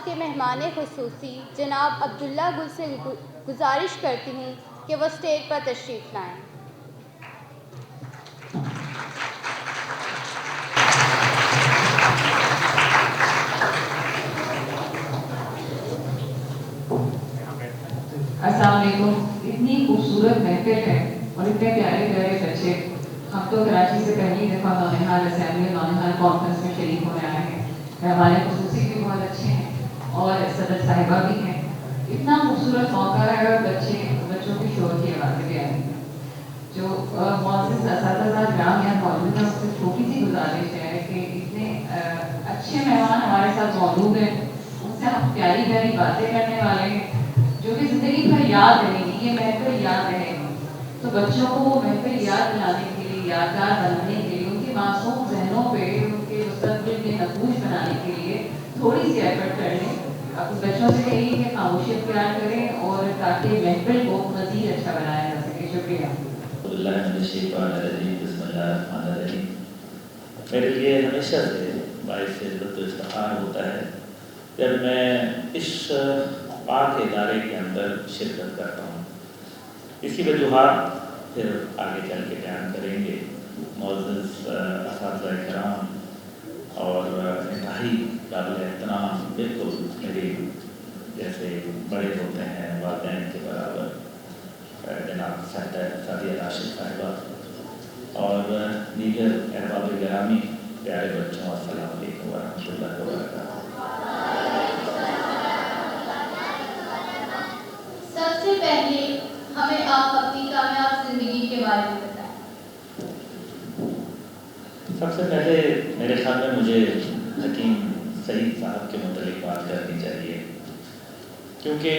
آج کے مہمان خصوصی جناب عبداللہ گل سے گزارش کرتی ہوں کہ وہ اسٹیج پر تشریف لائیں۔ السلام علیکم۔ اتنی خوبصورت محفل ہے اور اتنے پیارے پیارے بچے، ہم تو کراچی سے پہلی دفعہ نونہال اسمبلی نونہال کانفرنس میں شریک ہونے آئے ہیں۔ ہمارے خصوصی بھی بہت اچھے ہیں اور صدر صاحبہ بھی ہیں۔ اتنا خوبصورت موقع ہے اور بچوں کی شور کی آوازیں بھی آئی ہیں۔ جو معزز اساتذہ گرام یہاں موجود ہیں، اس سے چھوٹی سی گزارش ہے کہ اتنے اچھے مہمان ہمارے ساتھ موجود ہیں، ان سے ہم پیاری پیاری باتیں کرنے والے ہیں جو کہ زندگی بھر یاد رہیں گی، یہ محفل یاد رہے گی۔ تو بچوں کو وہ محفل یاد دلانے کے لیے، یادگار بنانے کے لیے، ان کے معصوم ذہنوں پہ ان کے مستقبل میں نقوش بنانے کے لیے تھوڑی سی ایفرٹ کر لیں۔ اپنے بچوں سے کہیے کہ خاموشی اختیار کریں اور تاکہ محفل کو مزید اچھا بنایا جا سکے۔ شکریہ۔ میرے لیے ہمیشہ سے باعث عزت و افتخار ہوتا ہے جب میں اس پاک ادارے کے اندر شرکت کرتا ہوں۔ اس کی وجوہات پھر آگے چل کے بیان کریں گے معزز اساتذہ کرام اور انتہائی قابل احترام، بالکل میرے جیسے بڑے ہوتے ہیں والدین کے برابر، جناب سعدیہ راشد صاحبہ اور دیگر احباب گرامی، پیارے بچوں، السلام علیکم ورحمۃ اللہ وبرکاتہ۔ سب سے پہلے ہمیں آپ اپنی کامیاب زندگی کے بارے میں بتائیں۔ سب سے پہلے میرے خیال میں مجھے حکیم سعید صاحب کے متعلق بات کرنی چاہیے، کیونکہ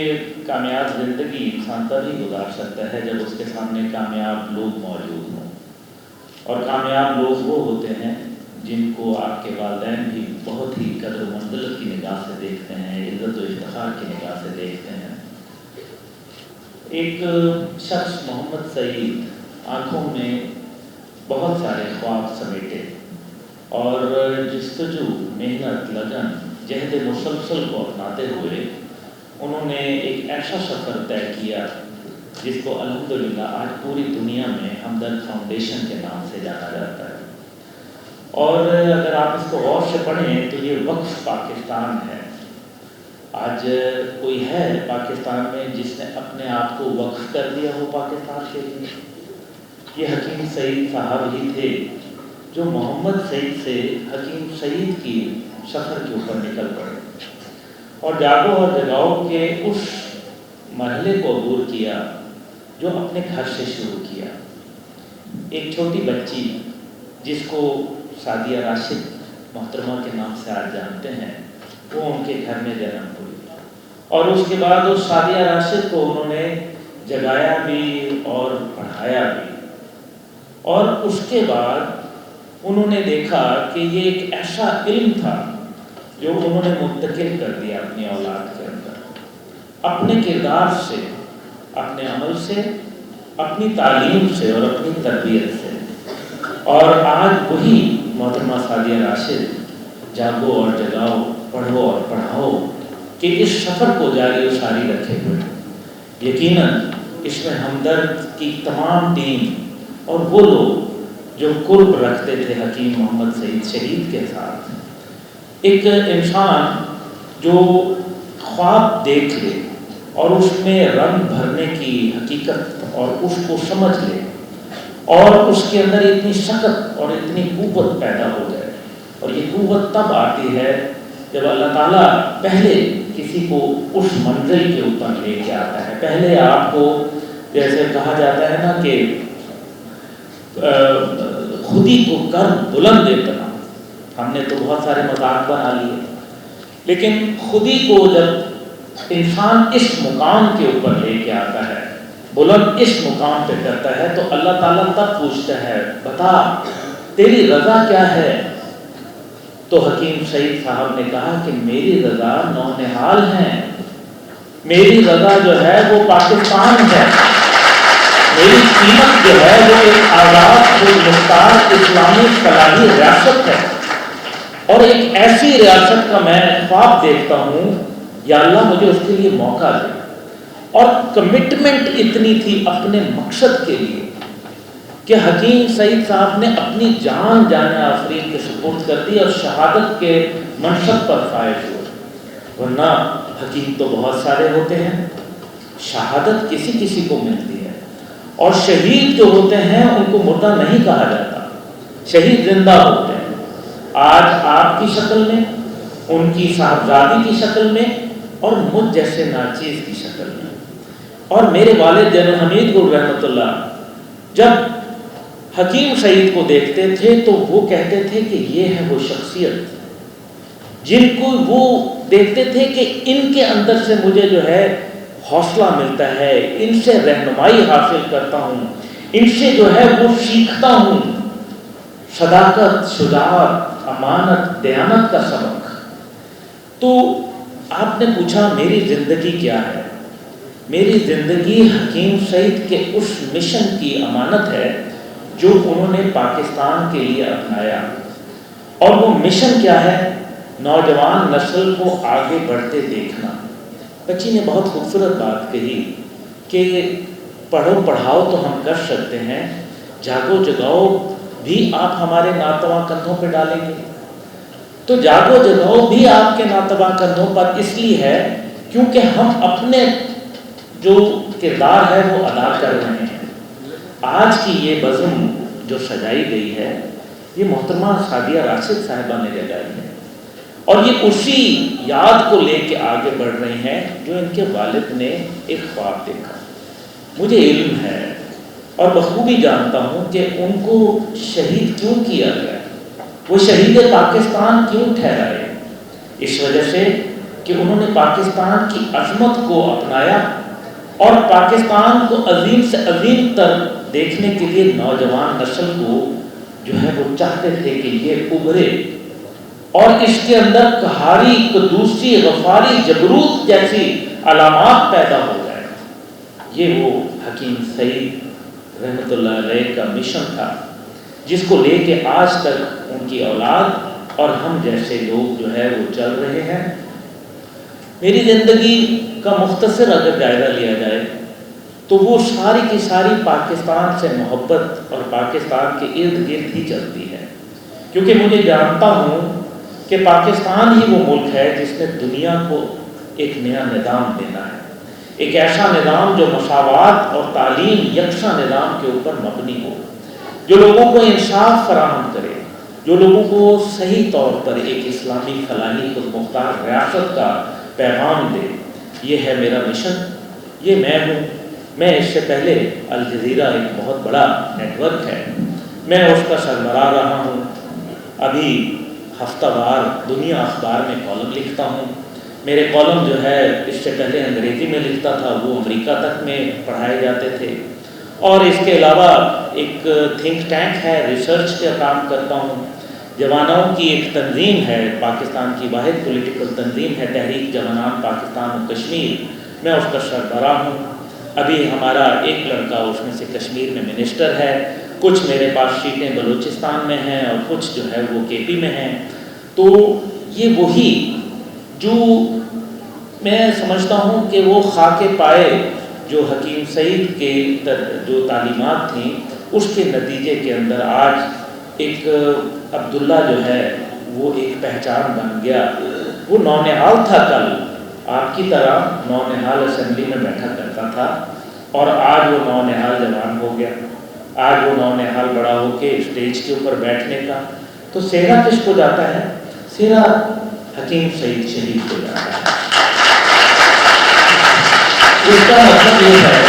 کامیاب زندگی انسان تبھی گزار سکتا ہے جب اس کے سامنے کامیاب لوگ موجود ہوں، اور کامیاب لوگ وہ ہوتے ہیں جن کو آپ کے والدین بھی بہت ہی قدر و منزلت کی نگاہ سے دیکھتے ہیں، عزت و افتخار کی نگاہ سے دیکھتے ہیں۔ ایک شخص محمد سعید آنکھوں میں بہت سارے خواب سمیٹے اور جستجو، محنت، لگن، جہد مسلسل کو اپناتے ہوئے انہوں نے ایک ایسا سفر طے کیا جس کو الحمدللہ آج پوری دنیا میں ہمدرد فاؤنڈیشن کے نام سے جانا جاتا ہے۔ اور اگر آپ اس کو غور سے پڑھیں تو یہ وقف پاکستان ہے۔ آج کوئی ہے پاکستان میں جس نے اپنے آپ کو وقف کر دیا ہو پاکستان کے لیے؟ یہ حکیم سعید صاحب ہی تھے جو محمد سعید سے حکیم سعید کی سفر کے اوپر نکل پڑے اور جاگو اور جگاؤ کے اس مرحلے کو عبور کیا جو اپنے گھر سے شروع کیا۔ ایک چھوٹی بچی جس کو سعدیہ راشد محترمہ کے نام سے آج جانتے ہیں، وہ ان کے گھر میں جنم ہوئی، اور اس کے بعد اس سعدیہ راشد کو انہوں نے جگایا بھی اور پڑھایا بھی، اور اس کے بعد انہوں نے دیکھا کہ یہ ایک ایسا علم تھا جو انہوں نے منتقل کر دیا اپنی اولاد کے اندر، اپنے کردار سے، اپنے عمل سے، اپنی تعلیم سے اور اپنی تربیت سے۔ اور آج وہی محترمہ سعدیہ راشد جاگو اور جگاؤ، پڑھو اور پڑھاؤ کہ اس سفر کو جاری و ساری رکھے ہوئے۔ یقیناً اس میں ہمدرد کی تمام ٹیم اور وہ لوگ جو قرب رکھتے تھے حکیم محمد سعید شہید کے ساتھ، ایک انسان جو خواب دیکھ لے اور اس میں رنگ بھرنے کی حقیقت اور اس کو سمجھ لے اور اس کے اندر اتنی سخت اور اتنی قوت پیدا ہو جائے، اور یہ قوت تب آتی ہے جب اللہ تعالیٰ پہلے کسی کو اس منزل کے اوپر لے کے آتا ہے۔ پہلے آپ کو جیسے کہا جاتا ہے نا کہ خودی کو کر بلند اتنا، ہم نے تو بہت سارے مذاق بنا لیے، لیکن خودی کو جب انسان اس مقام کے اوپر لے کے آتا ہے، بلند اس مقام پہ کرتا ہے، تو اللہ تعالیٰ تب پوچھتا ہے بتا تیری رضا کیا ہے؟ تو حکیم سعید صاحب نے کہا کہ میری رضا نونہال ہے، میری رضا جو ہے وہ پاکستان ہے، میری قیمت جو ہے وہ ایک آزاد مختار اسلامی فلاحی ریاست ہے، اور ایک ایسی ریاست کا میں خواب دیکھتا ہوں یا اللہ مجھے اس کے لیے موقع دے. اور کمٹمنٹ اتنی تھی اپنے مقصد کے لیے کہ حکیم سعید صاحب نے اپنی جان جامعہ آفرین کے سپرد کر دی اور شہادت کے منصب پر فائز ہوئے. ورنہ حکیم تو بہت سارے ہوتے ہیں، شہادت کسی کسی کو ملتی ہے. اور شہید جو ہوتے ہیں ان کو مردہ نہیں کہا جاتا، شہید زندہ ہوتے ہیں. آج آپ کی شکل میں، ان کی صاحبزادی کی شکل میں، اور مجھ جیسے ناچیز کی شکل میں. اور میرے والد جنرل حمید گل رحمۃ اللہ جب حکیم سعید کو دیکھتے تھے تو وہ کہتے تھے کہ یہ ہے وہ شخصیت جن کو وہ دیکھتے تھے کہ ان کے اندر سے مجھے جو ہے حوصلہ ملتا ہے، ان سے رہنمائی حاصل کرتا ہوں، ان سے جو ہے وہ سیکھتا ہوں صداقت، شجاعت، امانت، دیانت کا سبق. تو آپ نے پوچھا میری زندگی کیا ہے؟ میری زندگی حکیم سعید کے اس مشن کی امانت ہے جو انہوں نے پاکستان کے لیے اپنایا. اور وہ مشن کیا ہے؟ نوجوان نسل کو آگے بڑھتے دیکھنا. بچی نے بہت خوبصورت بات کہی کہ پڑھو پڑھاؤ تو ہم کر سکتے ہیں، جاگو جگاؤ بھی آپ ہمارے ناتواں کندھوں پہ ڈالیں گے. تو جاگو جگاؤ بھی آپ کے ناتواں کندھوں پر اس لیے ہے کیونکہ ہم اپنے جو کردار ہے وہ ادا کر رہے ہیں. آج کی یہ بزم جو سجائی گئی ہے یہ محترمہ سعدیہ راشد صاحبہ نے جگائی ہے، اور یہ اسی یاد کو لے کے آگے بڑھ رہی ہیں جو ان کے والد نے ایک خواب دیکھا. مجھے علم ہے اور بخوبی جانتا ہوں کہ ان کو شہید کیوں کیا گیا، وہ شہید پاکستان کیوں ٹھہرائے. اس وجہ سے کہ انہوں نے پاکستان کی عظمت کو اپنایا اور پاکستان کو عظیم سے عظیم تر دیکھنے کے لیے نوجوان نسل کو جو ہے وہ چاہتے تھے کہ یہ ابھرے اور اس کے اندر قہاری، قدوسی، غفاری، جبروت جیسی علامات پیدا ہو جائیں. یہ وہ حکیم سعید رحمۃ اللہ علیہ کا مشن تھا جس کو لے کے آج تک ان کی اولاد اور ہم جیسے لوگ جو ہے وہ چل رہے ہیں. میری زندگی کا مختصر اگر جائزہ لیا جائے تو وہ ساری کی ساری پاکستان سے محبت اور پاکستان کے ارد گرد ہی چلتی ہے، کیونکہ مجھے جانتا ہوں کہ پاکستان ہی وہ ملک ہے جس نے دنیا کو ایک نیا نظام دینا ہے، ایک ایسا نظام جو مساوات اور تعلیم یکساں نظام کے اوپر مبنی ہو، جو لوگوں کو انصاف فراہم کرے، جو لوگوں کو صحیح طور پر ایک اسلامی فلاحی خود مختار ریاست کا پیغام دے. یہ ہے میرا مشن، یہ میں ہوں. میں اس سے پہلے الجزیرہ ایک بہت بڑا نیٹ ورک ہے، میں اس کا سربراہ رہا ہوں. ابھی ہفتہ وار دنیا اخبار میں کالم لکھتا ہوں. میرے کالم جو ہے اس سے پہلے انگریزی میں لکھتا تھا، وہ امریکہ تک میں پڑھائے جاتے تھے. اور اس کے علاوہ ایک تھنک ٹینک ہے، ریسرچ کا کام کرتا ہوں. جوانوں کی ایک تنظیم ہے، پاکستان کی واحد پولیٹیکل تنظیم ہے تحریک جوانان پاکستان و کشمیر، میں اس کا سربراہ ہوں. ابھی ہمارا ایک لڑکا اس میں سے کشمیر میں منسٹر ہے، کچھ میرے پاس سیٹیں بلوچستان میں ہیں اور کچھ جو ہے وہ کے پی میں ہیں. تو یہ وہی جو میں سمجھتا ہوں کہ وہ خاک پائے جو حکیم سعید کے جو تعلیمات تھیں اس کے نتیجے کے اندر آج ایک عبداللہ جو ہے وہ ایک پہچان بن گیا. وہ نونہال تھا، کل آپ کی طرح نونہال اسمبلی میں بیٹھا کرتا تھا اور آج وہ نونہال جوان ہو گیا. آج وہ نونہال بڑا ہو کے اسٹیج کے اوپر بیٹھنے کا تو سہرا کس کو جاتا ہے؟ سہرا حکیم سعید شہید کو جاتا ہے. اس کا مطلب یہ ہے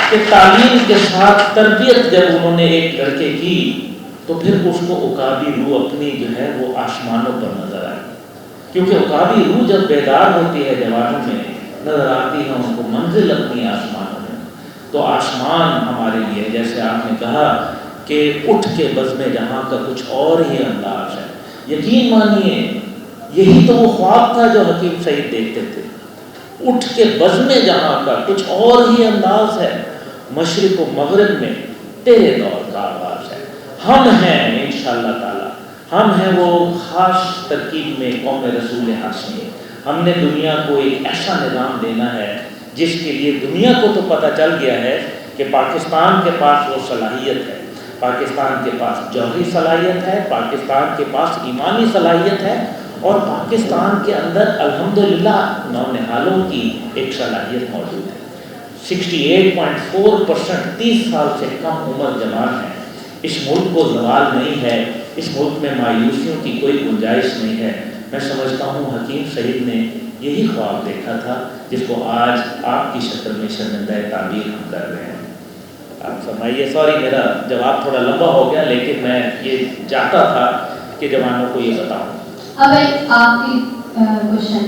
کہ تعلیم کے ساتھ تربیت جب انہوں نے ایک لڑکے کی تو پھر اس کو عقابی روح اپنی جو ہے وہ آسمانوں پر نظر آئی. کیونکہ عقابی روح جب بیدار ہوتی ہے جوانوں میں نظر آتی ہے ان کو منزل اپنی آسمانوں میں. تو آسمان ہمارے لیے جیسے آپ نے کہا کہ اٹھ کے بزم جہاں کا کچھ اور ہی انداز ہے. یقین مانیے یہی تو وہ خواب تھا جو حکیم سعید دیکھتے تھے. اٹھ کے بزم جہاں کا کچھ اور ہی انداز ہے، مشرق و مغرب میں تیرے دور کا آغاز ہے. ہم ہیں انشاءاللہ تعالی، ہم ہیں وہ خاص ترکیب میں قوم رسول ہاشمی. ہم نے دنیا کو ایک ایسا نظام دینا ہے جس کے لیے دنیا کو تو پتہ چل گیا ہے کہ پاکستان کے پاس وہ صلاحیت ہے، پاکستان کے پاس جوہری صلاحیت ہے، پاکستان کے پاس ایمانی صلاحیت ہے، اور پاکستان کے اندر الحمدللہ نونہالوں کی ایک صلاحیت موجود ہے۔ 68.4% 30 سال سے کم عمر جوان ہیں۔ اس ملک کو زوال نہیں ہے، اس ملک میں مایوسیوں کی کوئی گنجائش نہیں ہے۔ میں سمجھتا ہوں حکیم سعید نے یہی خواب دیکھا تھا جس کو آج آپ کی شکل میں شرمندہ تعبیر ہم کر رہے ہیں۔ آپ فرمائیے، سوری میرا جواب تھوڑا لمبا ہو گیا، لیکن میں یہ چاہتا تھا کہ جوانوں کو یہ بتاؤں۔ اب ایک آپ کی کوشچن،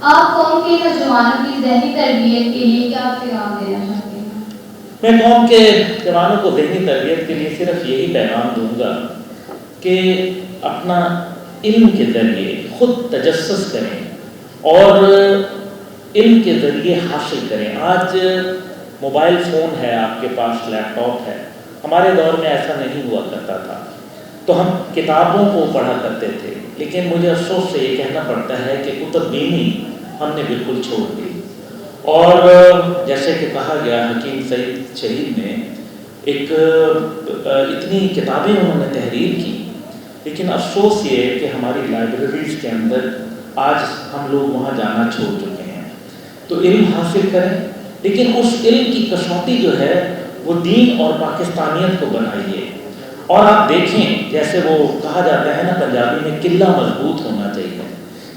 آپ قوم کے نوجوانوں کی ذہنی تربیت کے لیے کیا پیغام دینا چاہتے ہیں؟ میں قوم کے جوانوں کو ذہنی تربیت کے لیے صرف یہی پیغام دوں گا کہ اپنا علم کے ذریعے خود تجسس کریں اور علم کے ذریعے حاصل کریں۔ آج موبائل فون ہے، آپ کے پاس لیپ ٹاپ ہے، ہمارے دور میں ایسا نہیں ہوا کرتا تھا، تو ہم کتابوں کو پڑھا کرتے تھے، لیکن مجھے افسوس سے یہ کہنا پڑتا ہے کہ کتب بینی ہم نے بالکل چھوڑ دی۔ اور جیسے کہ کہا گیا، حکیم سعید شہید نے ایک اتنی کتابیں انہوں نے تحریر کی، لیکن افسوس یہ کہ ہماری لائبریریز کے اندر آج ہم لوگ وہاں جانا چھوڑ چکے ہیں۔ تو علم حاصل کریں، لیکن اس علم کی کسوٹی جو ہے وہ دین اور پاکستانیت کو بنائیے۔ اور آپ دیکھیں، جیسے وہ کہا جاتا ہے نا پنجابی میں، قلعہ مضبوط ہونا چاہیے،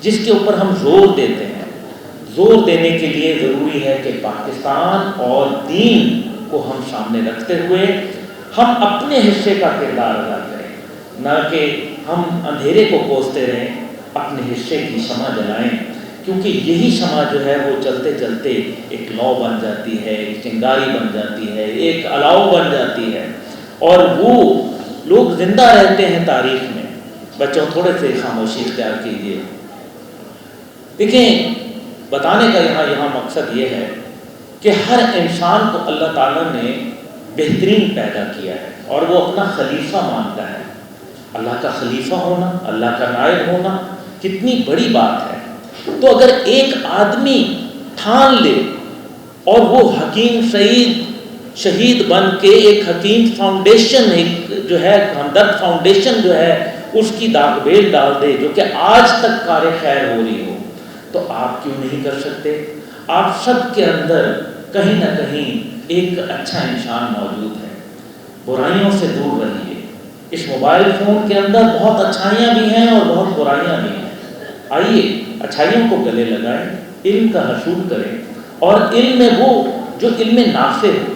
جس کے اوپر ہم زور دیتے ہیں۔ زور دینے کے لیے ضروری ہے کہ پاکستان اور دین کو ہم سامنے رکھتے ہوئے ہم اپنے حصے کا کردار ادا کریں، نہ کہ ہم اندھیرے کو کوستے رہیں، اپنے حصے کی شمع جلائیں، کیونکہ یہی شمع جو ہے وہ چلتے چلتے ایک لو بن جاتی ہے، ایک چنگاری بن جاتی ہے، ایک الاؤ بن جاتی ہے، اور وہ لوگ زندہ رہتے ہیں تاریخ میں۔ بچوں تھوڑے سے خاموشی اختیار کیجیے۔ دیکھیں، بتانے کا یہاں مقصد یہ ہے کہ ہر انسان کو اللہ تعالیٰ نے بہترین پیدا کیا ہے اور وہ اپنا خلیفہ مانتا ہے۔ اللہ کا خلیفہ ہونا، اللہ کا نائب ہونا کتنی بڑی بات ہے۔ تو اگر ایک آدمی ٹھان لے اور وہ حکیم سعید شہید بن کے ایک حکیم فاؤنڈیشن، ایک جو ہے ہمدرد فاؤنڈیشن جو ہے اس کی داغ بیل ڈال دے، جو کہ آج تک کار خیر ہو رہی ہو، تو آپ کیوں نہیں کر سکتے؟ آپ سب کے اندر کہیں نہ کہیں ایک اچھا انسان موجود ہے۔ برائیوں سے دور رہیے۔ اس موبائل فون کے اندر بہت اچھائیاں بھی ہیں اور بہت برائیاں بھی ہیں۔ آئیے اچھائیوں کو گلے لگائیں، علم کا حصول کریں، اور علم میں وہ جو علم نافع ہو،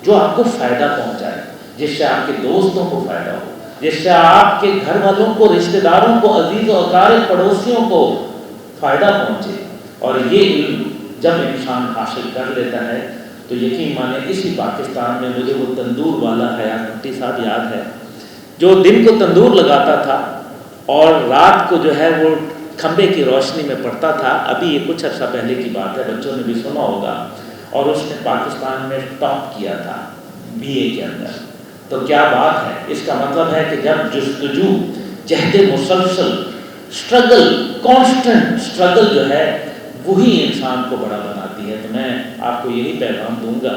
جو آپ کو فائدہ پہنچائے، جس سے آپ کے دوستوں کو فائدہ ہو، جس سے آپ کے گھر والوں کو، رشتہ داروں کو، عزیز و اقارب پڑوسیوں کو فائدہ پہنچے۔ اور یہ علم جب انسان حاصل کر لیتا ہے تو یقین مانیں، اسی پاکستان میں مجھے وہ تندور والا حیات بھٹی صاحب یاد ہے، جو دن کو تندور لگاتا تھا اور رات کو جو ہے وہ کھمبے کی روشنی میں پڑتا تھا۔ ابھی یہ کچھ عرصہ پہلے کی بات ہے، بچوں نے بھی سنا ہوگا، اور اس نے پاکستان میں ٹاپ کیا تھا BA کے اندر۔ تو کیا بات ہے! اس کا مطلب ہے کہ جب جستجو، جہد مسلسل، اسٹرگل، کانسٹنٹ اسٹرگل جو ہے وہی انسان کو بڑا بناتی ہے۔ تو میں آپ کو یہی پیغام دوں گا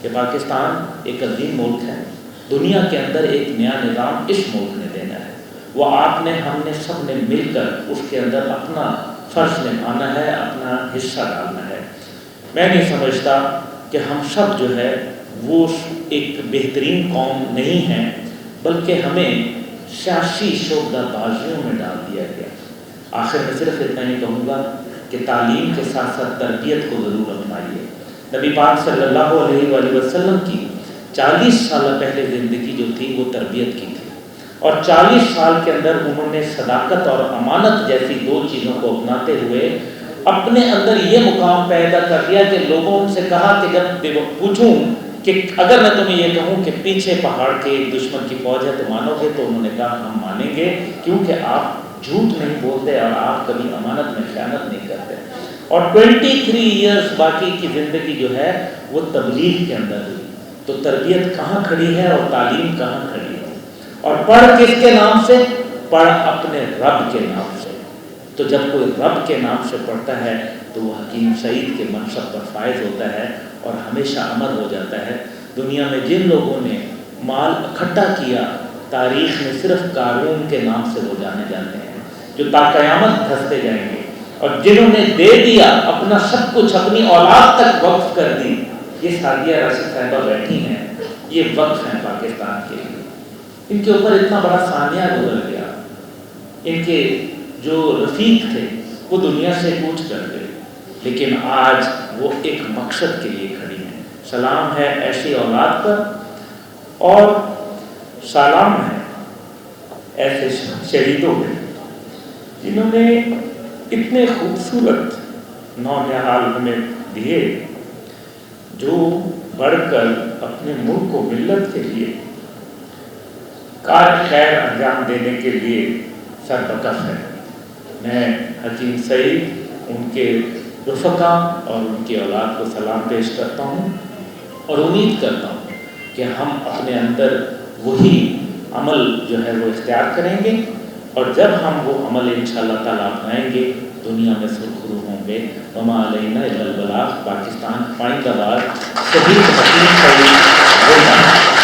کہ پاکستان ایک عظیم ملک ہے، دنیا کے اندر ایک نیا نظام اس ملک نے دینا ہے، وہ آپ نے، ہم نے، سب نے مل کر اس کے اندر اپنا فرض نبھانا ہے، اپنا حصہ ڈالنا ہے۔ میں نہیں سمجھتا کہ ہم سب جو ہے وہ ایک بہترین قوم نہیں ہیں، بلکہ ہمیں سیاسی شعبہ بازیوں میں ڈال دیا گیا۔ آخر میں صرف اتنا ہی کہوں گا کہ تعلیم کے ساتھ ساتھ تربیت کو ضرور اپنائیے۔ نبی پاک صلی اللہ علیہ وآلہ وسلم کی 40 سال پہلے زندگی جو تھی وہ تربیت کی تھی، اور 40 سال کے اندر انہوں نے صداقت اور امانت جیسی دو چیزوں کو اپناتے ہوئے اپنے اندر یہ مقام پیدا کر دیا کہ لوگوں سے کہا کہ جب پوچھوں کہ اگر میں تمہیں یہ کہوں کہ پیچھے پہاڑ کے ایک دشمن کی فوج ہے تو مانو گے؟ تو انہوں نے کہا ہم مانیں گے، کیونکہ آپ جھوٹ نہیں بولتے اور آپ کبھی امانت میں خیانت نہیں کرتے۔ اور 23 ایئرز باقی کی زندگی جو ہے وہ تبلیغ کے اندر ہوئی۔ تو تربیت کہاں کھڑی ہے اور تعلیم کہاں کھڑی ہے؟ اور پڑھ کس کے نام سے؟ پڑھ اپنے رب کے نام سے۔ تو جب کوئی رب کے نام سے پڑھتا ہے تو وہ حکیم سعید کے منصب پر فائز ہوتا ہے اور ہمیشہ امر ہو جاتا ہے۔ دنیا میں جن لوگوں نے مال اکٹھا کیا تاریخ میں صرف قارون کے نام سے وہ جانے جاتے ہیں، جو تا قیامت دھستے جائیں گے، اور جنہوں نے دے دیا اپنا سب کچھ، اپنی اولاد تک وقف کر دی۔ یہ سعدیہ راشد صاحبہ بیٹھی ہیں، یہ وقف ہیں پاکستان کے لیے۔ ان کے اوپر اتنا بڑا ثانیہ گزر گیا، ان کے جو رفیق تھے وہ دنیا سے کوچ کر گئے، لیکن آج وہ ایک مقصد کے لیے کھڑی ہیں۔ سلام ہے ایسی اولاد پر، اور سلام ہے ایسے شہیدوں پہ جنہوں نے اتنے خوبصورت نونہال ہمیں دیے، جو بڑھ کر اپنے ملک کو ملت کے لیے کار خیر انجام دینے کے لیے سربکف ہے۔ میں حکیم سعید، ان کے رفقا اور ان کی اولاد کو سلام پیش کرتا ہوں، اور امید کرتا ہوں کہ ہم اپنے اندر وہی عمل جو ہے وہ اختیار کریں گے، اور جب ہم وہ عمل انشاءاللہ تعالیٰ اپنائیں گے دنیا میں سرخرو ہوں گے۔ وما علینا الا البلاغ۔ پاکستان پائندہ بار شہید حکیم سعید